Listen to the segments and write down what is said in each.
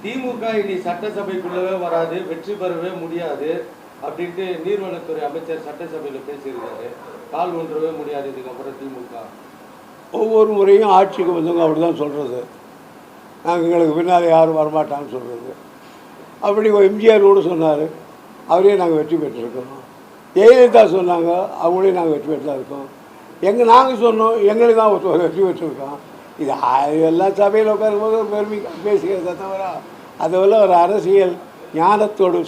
திமுக இனி சட்டசபைக்குள்ளவே வராது, வெற்றி பெறவே முடியாது அப்படின்ட்டு நீர்வளத்துறை அமைச்சர் சட்டசபையில் பேசியிருக்காரு. கால் ஒன்றவே முடியாது இதுக்கப்புறம் திமுக. ஒவ்வொரு முறையும் ஆட்சிக்கு வந்தவங்க அப்படி தான் சொல்கிறது. நாங்கள் எங்களுக்கு பின்னால் யாரும் வரமாட்டான்னு சொல்கிறது. அப்படி எம்ஜிஆர் கூட சொன்னார், அவரே நாங்கள் வெற்றி பெற்றிருக்கோம். ஜெயலலிதா சொன்னாங்க, அவங்களையும் நாங்கள் வெற்றி பெற்று தான் இருக்கோம். நாங்கள் சொன்னோம், எங்களுக்கு தான் வெற்றி பெற்றிருக்கோம். இது எல்லாம் சபையில் உட்காரும்போது ஒரு பெருமைக்காக பேசுகிறத தவிர அதெல்லாம் ஒரு அரசியல் ஞானத்தோடு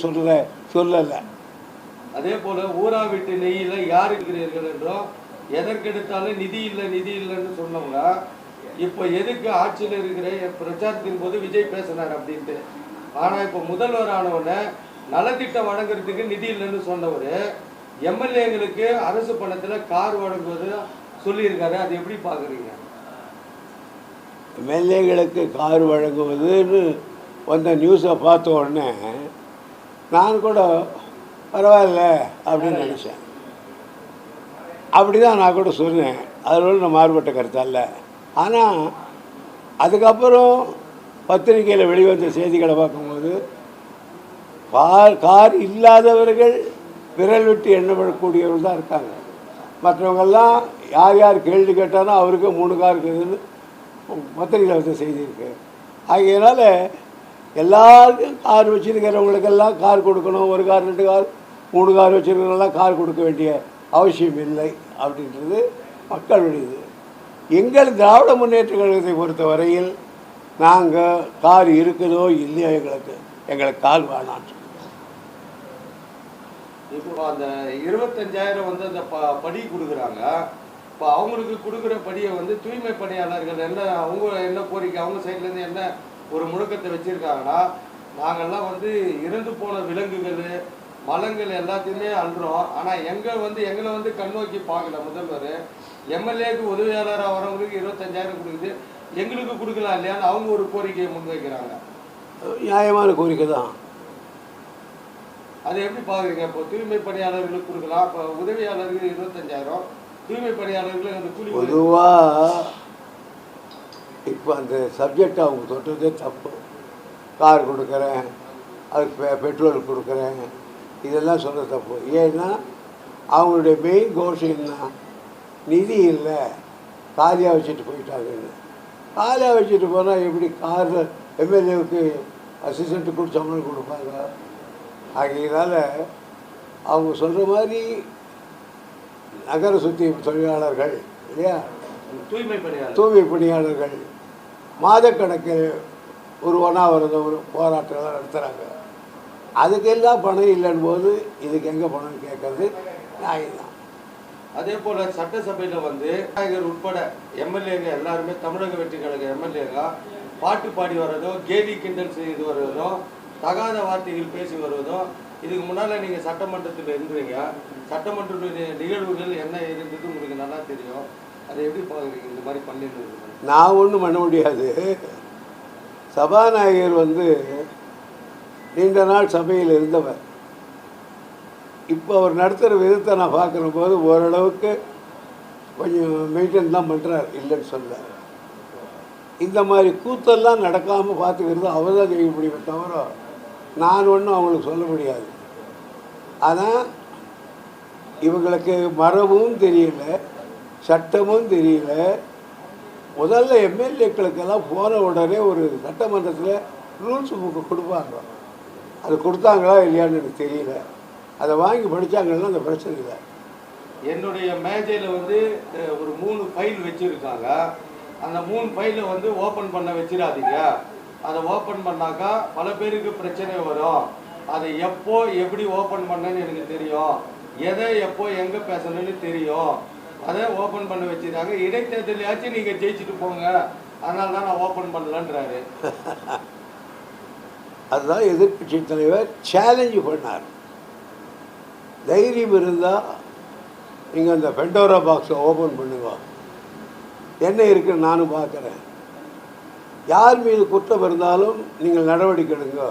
சொல்லலை. அதே போல் ஊரா வீட்டு நெய்யில் யார் இருக்கிறீர்கள் என்றும் எதற்கெடுத்தாலும் நிதி இல்லைன்னு சொன்னவங்க இப்போ எதுக்கு ஆட்சியில் இருக்கிற பிரச்சாரத்தின் போது விஜய் பேசினார் அப்படின்ட்டு. ஆனால் இப்போ முதல்வர் ஆனவுடனே நலத்திட்டம் வழங்குறதுக்கு நிதி இல்லைன்னு சொன்னவர் எம்எல்ஏங்களுக்கு அரசு பணத்தில் கார் வழங்குவது சொல்லியிருக்காரு. அது எப்படி பார்க்குறீங்க? எம்எல்ஏங்களுக்கு கார் வழங்குவதுன்னு வந்த நியூஸை பார்த்த உடனே நான் கூட பரவாயில்ல அப்படின்னு நினச்சேன். அப்படி தான் நான் கூட சொன்னேன். அதில் நான் மாறுபட்ட கருத்தல்ல. ஆனால் அதுக்கப்புறம் பத்திரிகையில் வெளிவந்த செய்திகளை பார்க்கும்போது கார் இல்லாதவர்கள் விரல் விட்டு எண்ணப்படக்கூடியவர்கள் தான் இருக்காங்க. மற்றவங்கெல்லாம் யார் கேள்வி கேட்டாலும் அவருக்கு 3 கார் இருக்குதுன்னு பத்திரிகையில் வந்த செய்தி இருக்குது. ஆகையினால எல்லாருக்கும் கார் வச்சுருக்கிறவங்களுக்கெல்லாம் கார் கொடுக்கணும். 1 கார் 2 கார் 3 கார் வச்சுருக்கிறவங்களாம் கார் கொடுக்க வேண்டிய அவசியம் இல்லை அப்படின்றது மக்களுடையது. எங்கள் திராவிட முன்னேற்ற கழகத்தை பொறுத்த வரையில் நாங்கள் கார் இருக்குதோ இல்லையோ எங்களுக்கு கார் வேணான்னு. இப்போ அந்த 25,000 வந்து அந்த படி கொடுக்குறாங்க. இப்போ அவங்களுக்கு கொடுக்குற படியை வந்து தூய்மை பணியாளர்கள் அவங்க என்ன கோரிக்கை, அவங்க சைட்லேருந்து என்ன ஒரு முழக்கத்தை வச்சுருக்காங்கன்னா, நாங்கள்லாம் வந்து இறந்து போன விலங்குகள் மலங்கள் எல்லாத்தையுமே அல்றோம். ஆனால் எங்களை வந்து கண்ணோக்கி பார்க்கல முதல்வர். எம்எல்ஏக்கு உதவியாளராக வரவங்களுக்கு 25,000 கொடுக்குது, எங்களுக்கு கொடுக்கலாம் இல்லையான்னு அவங்க ஒரு கோரிக்கையை முன்வைக்கிறாங்க. நியாயமான கோரிக்கை தான். அதை எப்படி பார்க்குறீங்க? இப்போ தூய்மை பணியாளர்களுக்கு கொடுக்கலாம், இப்போ உதவியாளர்களுக்கு 25,000, தூய்மை பணியாளர்களுக்கு அந்த கூலி. பொதுவாக இப்போ அந்த சப்ஜெக்ட் அவங்க தொட்டதே தப்பு. கார் கொடுக்குறேன், அதுக்கு பெட்ரோல் கொடுக்குறேன், இதெல்லாம் சொல்ல தப்பு. ஏன்னா அவங்களுடைய மெயின் கோஷம் என்ன? நிதி இல்லை, காலியாக வச்சுட்டு போயிட்டாங்கன்னு. காலியாக வச்சுட்டு போனால் எப்படி காரில் எம்எல்ஏவுக்கு அசிஸ்டண்ட்டு கூட சம்பளம் கொடுப்பாங்க? ஆகையினால அவங்க சொல்கிற மாதிரி நகர சுத்தி தொழிலாளர்கள் இல்லையா, தூய்மை பணியாளர்கள் மாதக்கணக்கில் ஒரு ஒரு போராட்டம்லாம் நடத்துகிறாங்க. அதுக்கெல்லாம் பணம் இல்லைன்னு போது இதுக்கு எங்கே பணம்னு கேட்கறது நியாயம்தான். அதே போல் சட்டசபையில் வந்து விநாயகர் உட்பட எம்எல்ஏங்க எல்லாருமே தமிழக வெற்றி கழக எம்எல்ஏங்க பாட்டு பாடி வர்றதோ, கேலி கிண்டல் செய்து வருவதோ, தகாத வார்த்தைகள் பேசி வருவதோ, இதுக்கு முன்னால் நீங்கள் சட்டமன்றத்தில் இருந்தீங்க. சட்டமன்ற நிகழ்வுகள் என்ன இருந்தது உங்களுக்கு நல்லா தெரியும். அதை எப்படி பார்க்குறீங்க? இந்த மாதிரி பண்ணியிருந்தது நான் ஒன்றும் பண்ண முடியாது. சபாநாயகர் வந்து நீண்ட நாள் சபையில் இருந்தவர். இப்போ அவர் நடத்துகிற விதத்தை நான் பார்க்குற போது ஓரளவுக்கு கொஞ்சம் மெயின்டைன் தான் பண்ணுறார், இல்லைன்னு சொல்ல. இந்த மாதிரி கூத்தெல்லாம் நடக்காமல் பார்த்துக்கிறது அவர் தான் செய்ய முடியுமே தவிர நான் ஒன்றும் அவங்களுக்கு சொல்ல முடியாது. ஆனால் இவங்களுக்கு மரபும் தெரியல, சட்டமும் தெரியல. முதல்ல எம்எல்ஏக்களுக்கெல்லாம் போன உடனே ஒரு சட்டமன்றத்தில் ரூல்ஸ் புக்கு கொடுப்பாங்க. அது கொடுத்தாங்களா இல்லையான்னு எனக்கு தெரியல. அதை வாங்கி படித்தாங்கன்னா அந்த பிரச்சனை இல்லை. என்னுடைய மேஜையில் வந்து ஒரு 3 ஃபைல் வச்சுருக்காங்க. அந்த 3 ஃபைலை வந்து ஓப்பன் பண்ண வச்சிடாதீங்க. அதை ஓப்பன் பண்ணாக்கா பல பேருக்கு பிரச்சனை வரும். அதை எப்போ எப்படி ஓப்பன் பண்ணேன்னு எனக்கு தெரியும், எதை எப்போ எங்கே பேசணும்னு தெரியும். அதை ஓப்பன் பண்ண வச்சுருக்காங்க. இடைத்தேர்தலையாச்சும் நீங்கள் ஜெயிச்சுட்டு போங்க, அதனால தான் நான் ஓப்பன் பண்ணலன்றாரு. அதுதான் எதிர்கட்சி தலைவர் சேலஞ்சு பண்ணார். தைரியம் இருந்தால் நீங்கள் அந்த பெண்டோரா பாக்ஸை ஓப்பன் பண்ணுங்க, என்ன இருக்குன்னு நானும் பார்க்குறேன். யார் மீது குற்றம் இருந்தாலும் நீங்கள் நடவடிக்கை எடுங்க,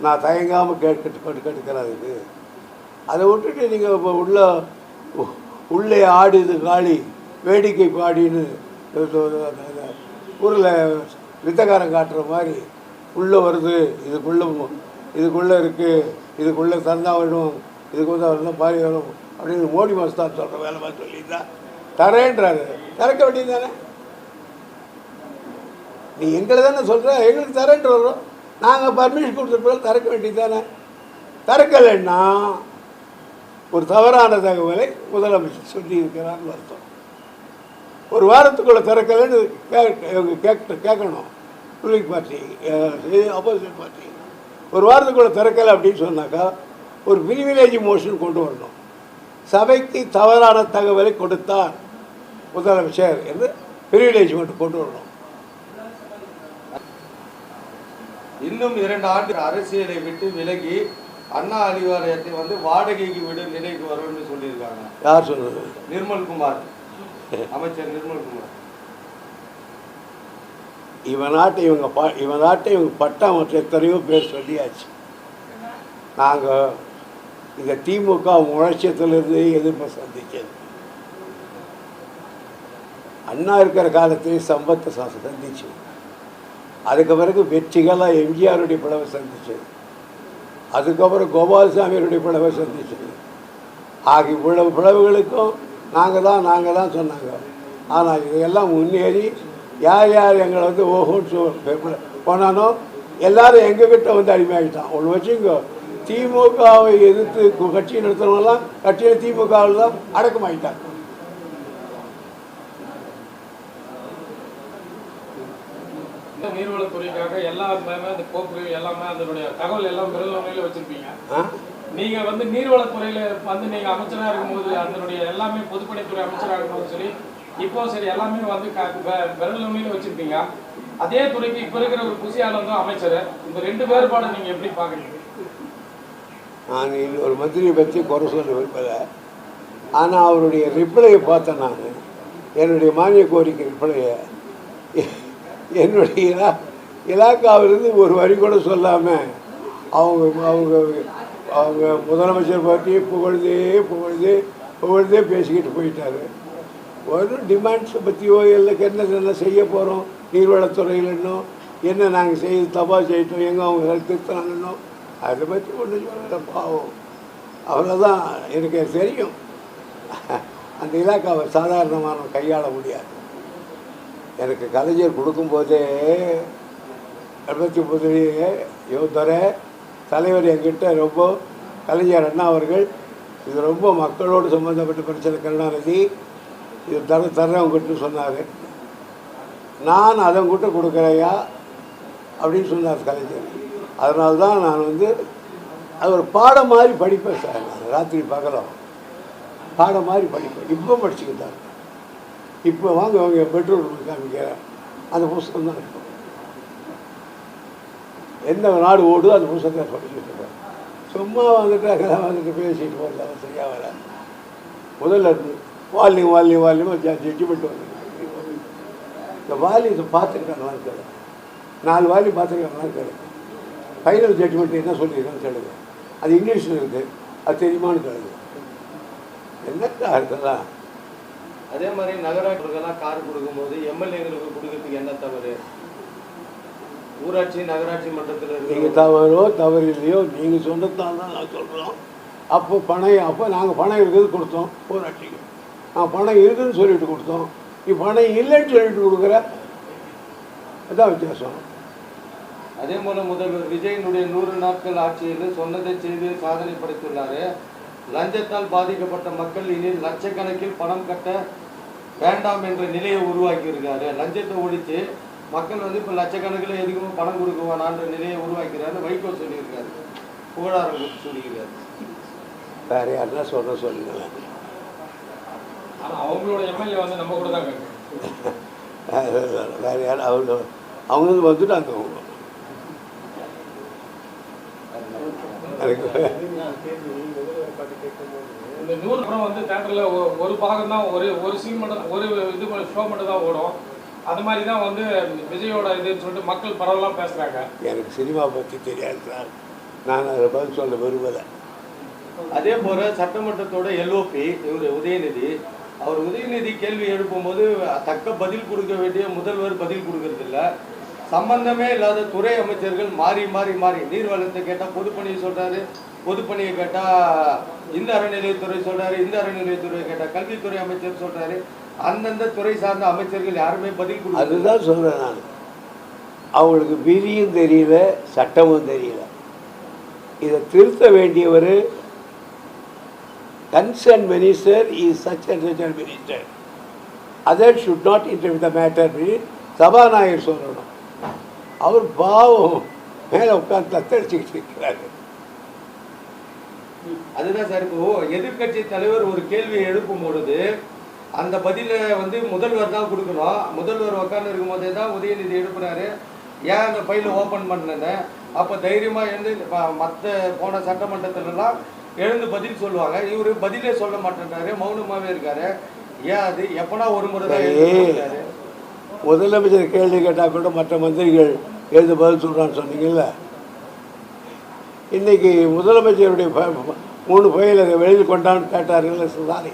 நான் தயங்காமல் கேட்கிறாருக்கு. அதை விட்டுட்டு நீங்கள் இப்போ உள்ளே ஆடுது காளி வேடிக்கை பாடின்னு ஊரில் வித்தக்காரன் காட்டுற மாதிரி உள்ளே வருது, இதுக்குள்ளே இருக்குது, இதுக்குள்ளே தந்தா வரும், இதுக்குள்ளே வரலாம் பாரி வரும் அப்படின்னு மோடி மஸ்தான் சொல்கிற வேலை மாதிரி சொல்லியிருந்தா தரேன்றாரு. திறக்க வேண்டியது தானே? நீ எங்களை தானே சொல்கிற, எங்களுக்கு தரேன்ட்டு வர்றோம், நாங்கள் பர்மிஷன் கொடுத்துட்டு திறக்க வேண்டியது தானே? திறக்கலைன்னா ஒரு தவறான தகவலை முதலமைச்சர் சொல்லியிருக்கிறான்னு அர்த்தம். ஒரு வாரத்துக்குள்ளே திறக்கலைன்னு கேட்கணும் ரூலிங் பார்ட்டி, ஆப்போசிட் பார்ட்டி. ஒரு வாரத்துக்குள்ளே திறக்கலை அப்படின்னு சொன்னாக்கா ஒரு ப்ரிவிலேஜ் மோஷன் கொண்டு வரணும். சபைக்கு தவறான தகவலை கொடுத்தார் முதலமைச்சர் என்று ப்ரிவிலேஜ் மட்டும் கொண்டு வரணும். இன்னும் 2 ஆண்டு அரசியலை விட்டு விலகி அண்ணா அறிவாலயத்தை வந்து வாடகைக்கு விடும் நிலைக்கு வரும்னு சொல்லியிருக்காங்க. யார் சொன்னது? நிர்மல்குமார், அமைச்சர் நிர்மல்குமார். இவன் நாட்டை இவங்க பட்டா மற்ற எத்தனையோ பேர் சொல்லியாச்சு. நாங்கள் இந்த திமுக முழச்சத்திலிருந்து எதிர்ப்பை சந்திச்சது. அண்ணா இருக்கிற காலத்திலே சம்பத்தை சந்திச்சு, அதுக்கு பிறகு வெற்றிகளாக எம்ஜிஆருடைய பிளவை சந்திச்சது, அதுக்கப்புறம் கோபாலசாமியுடைய பிளவை சந்திச்சது. ஆகிய பிளவுகளுக்கும் நாங்கள் தான் சொன்னாங்க. ஆனால் இதையெல்லாம் முன்னேறி யார் யார் எங்களை வந்து ஓஹோன்னு போனானோ எல்லாரும் எங்ககிட்ட வந்து அடிமையாகிட்டான். ஒன்று வச்சுங்க, திமுகவை எதிர்த்து கட்சி நடத்துறவங்கலாம் கட்சியில் திமுகவில் தான் அடக்கமாகிட்டாங்க. நீர்வளத்துறைக்காக எல்லாமே அந்த கோப்புகள் எல்லாமே அதனுடைய தகவல் எல்லாம் விரல் வச்சிருப்பீங்க. நீங்க வந்து நீர்வளத்துறையில வந்து நீங்க அமைச்சராக இருக்கும்போது அதனுடைய எல்லாமே பொதுப்பணித்துறை அமைச்சராக இருக்கும்போது சரி, இப்போ சரி, எல்லாமே வந்து விரல் வச்சிருப்பீங்க. அதே துறைக்கு இப்ப இருக்கிற ஒரு புதியாளர் தான் அமைச்சர். இந்த 2 வேறுபாடு நீங்க எப்படி பாக்குறீங்க? நான் ஒரு மந்திரியை பற்றி குறை சொல்ல விரும்பலை. ஆனால் அவருடைய ரிப்ளையை பார்த்தேன். நான் என்னுடைய மானிய கோரிக்கை ரிப்ளையை என்னுடைய இலாக்காவிலிருந்து ஒரு வரி கூட சொல்லாமல் அவங்க முதலமைச்சர் பற்றி புகழ்ந்தே பேசிக்கிட்டு போயிட்டார். ஒரு டிமாண்ட்ஸை பற்றியோ எல்லாம் என்ன செய்ய போகிறோம், நீர்வளத்துறையில் இன்னும் என்ன நாங்கள் செய்து தப்பாக செய்யிட்டோம், எங்கே அவங்க திருத்தினாங்கன்னோ அதை பற்றி ஒன்று சொல்ல பாவம். அவ்வளோதான். எனக்கு தெரியும் அந்த இலாக்காவை சாதாரணமான கையாள முடியாது. எனக்கு கலைஞர் கொடுக்கும்போதே 79 யோதரை தலைவர் என்கிட்ட ரொம்ப கலைஞர் அண்ணா அவர்கள் இது ரொம்ப மக்களோடு சம்மந்தப்பட்ட பிரச்சனை, கருணாநிதி இது தர்றவங்கிட்ட சொன்னார். நான் அதங்கிட்ட கொடுக்குறையா அப்படின்னு சொன்னார் கலைஞர். அதனால தான் நான் வந்து அது ஒரு பாடம் மாதிரி படிப்பேன் சார். நான் ராத்திரி பகலும் பாடம் மாதிரி படிப்பேன். இப்போ படிச்சுக்கிட்டாங்க. இப்போ வாங்க பெட்ரோல் காமிக்கிறேன், அந்த புஸ்தகம் தான் இருக்கும். எந்த நாடு ஓடுதோ அந்த புஸ்தகத்தை படிச்சுட்டு இருக்கேன். சும்மா வந்துட்டு பேசிட்டு போகல, சரியாக வர முதல்ல வால்யூமாக ஜட்ஜ்மெண்ட் வந்து இந்த வால்யூத்தை பார்த்துருக்காங்களான்னு கேளுங்க, 4 வால்யூம் பார்த்துருக்காங்களான்னு கேளுங்க. ஃபைனல் ஜட்ஜ்மெண்ட் என்ன சொல்லியிருக்கான்னு கேளுங்க. அது இங்கிலீஷில் இருக்குது, அது தெரியுமான்னு கேளுங்க. என்னக்கா இருக்குதா? அதே மாதிரி நகராட்சிகளுக்கெல்லாம் கார் கொடுக்கும்போது எம்எல்ஏங்களுக்கு கொடுக்கறதுக்கு என்ன தவறு? ஊராட்சி நகராட்சி மன்றத்தில் நீங்கள் தவறு இல்லையோ நீங்கள் சொன்னதான் தான் நான் சொல்கிறோம். அப்போ நாங்கள் பணம் இருக்குது கொடுத்தோம் ஊராட்சிக்கு. பணம் இருக்குதுன்னு சொல்லிட்டு கொடுத்தோம். நீ பணம் இல்லைன்னு சொல்லிட்டு கொடுக்குற, அதான் வித்தியாசம். அதே போல முதல்வர் விஜயனுடைய 100 நாட்கள் ஆட்சியில் சொன்னதை செய்து சாதனை படைத்துள்ளார். லஞ்சத்தால் பாதிக்கப்பட்ட மக்கள் இனி லட்சக்கணக்கில் பணம் கட்ட வேண்டாம் என்ற நிலையை உருவாக்கி இருக்காரு. லஞ்சத்தை ஒழித்து மக்கள் வந்து இப்போ லட்சக்கணக்கில் எதுக்கும் பணம் கொடுக்குவானான்ற நிலையை உருவாக்கிறாரு வைகோ சொல்லியிருக்காரு. புகழாரம் சொல்லியிருக்காரு. வேற யாருன்னா சொல்லுங்களேன். அவங்களோட எம்எல்ஏ வந்து நம்ம கூட தான் வேற யாரும் அவங்க வந்துட்டாங்க. இந்த 100 படம் வந்து தியேட்டர்ல ஒரு பாகம் தான், ஒரு சீன் மட்டும், ஒரு இது ஷோ மட்டும் தான் ஓடும். அது மாதிரி தான் வந்து விஜயோட இதுன்னு சொல்லிட்டு மக்கள் பரவலாம் பேசுறாங்க. எனக்கு சினிமா பற்றி தெரியாது சார், நான் அதை பதில் சொல்ல விரும்பலை. அதே போல சட்டமன்றத்தோட எல்ஓபி இவருடைய உதயநிதி கேள்வி எழுப்பும்போது தக்க பதில் கொடுக்க வேண்டிய முதல்வர் பதில் கொடுக்கறது இல்லை. சம்பந்தமே இல்லாத துறை அமைச்சர்கள் மாறி மாறி மாறி நீர்வளத்தை கேட்டால் பொதுப்பணியை சொல்றாரு, பொதுப்பணியை கேட்டால் இந்த அறநிலையத்துறை சொல்றாரு, இந்த அறநிலையத்துறை கேட்டால் கல்வித்துறை அமைச்சர் சொல்றாரு. அந்தந்த துறை சார்ந்த அமைச்சர்கள் யாருமே பதில் கொடுக்க. அதுதான் சொல்கிறேன் நான். அவங்களுக்கு விதியும் தெரியல, சட்டமும் தெரியல. இதை திருத்த வேண்டியவர் concern minister is such and such and minister, other should not inter with the matter சபாநாயகர் சொல்லணும். அவர் பாவம் மேலே உட்காந்து தத்தடிச்சுக்கிட்டு இருக்கிறாரு. அதுதான் சார். இப்போ எதிர்கட்சி தலைவர் ஒரு கேள்வியை எழுப்பும் பொழுது அந்த பதிலை வந்து முதல்வர் தான் கொடுக்கணும். முதல்வர் உட்காந்து இருக்கும் போதே தான் உதயநிதி எழுப்புறாரு, ஏன் அந்த ஃபைலை ஓப்பன் பண்ணேன்னு. அப்போ தைரியமாக எழுந்து மற்ற போன சட்டமன்றத்திலலாம் எழுந்து பதில் சொல்லுவாங்க. இவர் பதிலே சொல்ல மாட்டேன்றாரு, மௌனமாகவே இருக்காரு. ஏன் அது எப்பனா ஒரு முறை தான் எழுதுறாரு. முதலமைச்சர் கேள்வி கேட்டால் கூட மற்ற மந்திரிகள் எழுந்து பதில் சொல்கிறான்னு சொன்னீங்கல்ல. இன்னைக்கு முதலமைச்சருடைய 3 ஃபைல் அதை வெளியில் கொண்டான்னு கேட்டார்கள் சுதாரி.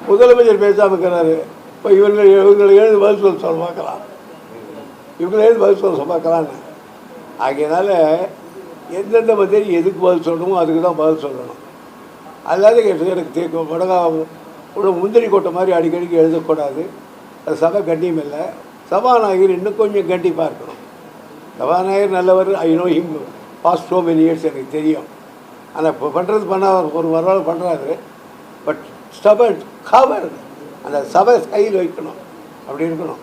முதலமைச்சர் பேசாமல் இருக்கிறாரு. இப்போ இவங்களை எழுந்து பதில் சொல்ல பார்க்கலாம், இவங்களை எழுந்து பதில் சொல்ல பார்க்கலான்னு. ஆகையினால எந்தெந்த மந்திரி எதுக்கு பதில் சொல்லணுமோ அதுக்கு தான் பதில் சொல்லணும். அல்லாத எனக்கு முடங்கா முந்திரி கொட்டை மாதிரி அடிக்கடிக்கு எழுதக்கூடாது. அது சபை கண்ணியம் இல்லை. சபாநாயகர் இன்னும் கொஞ்சம் கண்டிப்பாக இருக்கணும். சபாநாயகர் நல்லவர், I know him past so many years, எனக்கு தெரியும். ஆனால் இப்போ பண்ணுறது ஒரு வரவாள் பண்ணுறாரு. பட் ஸ்டபன் கவர் அந்த சபை கையில் வைக்கணும், அப்படி இருக்கணும்.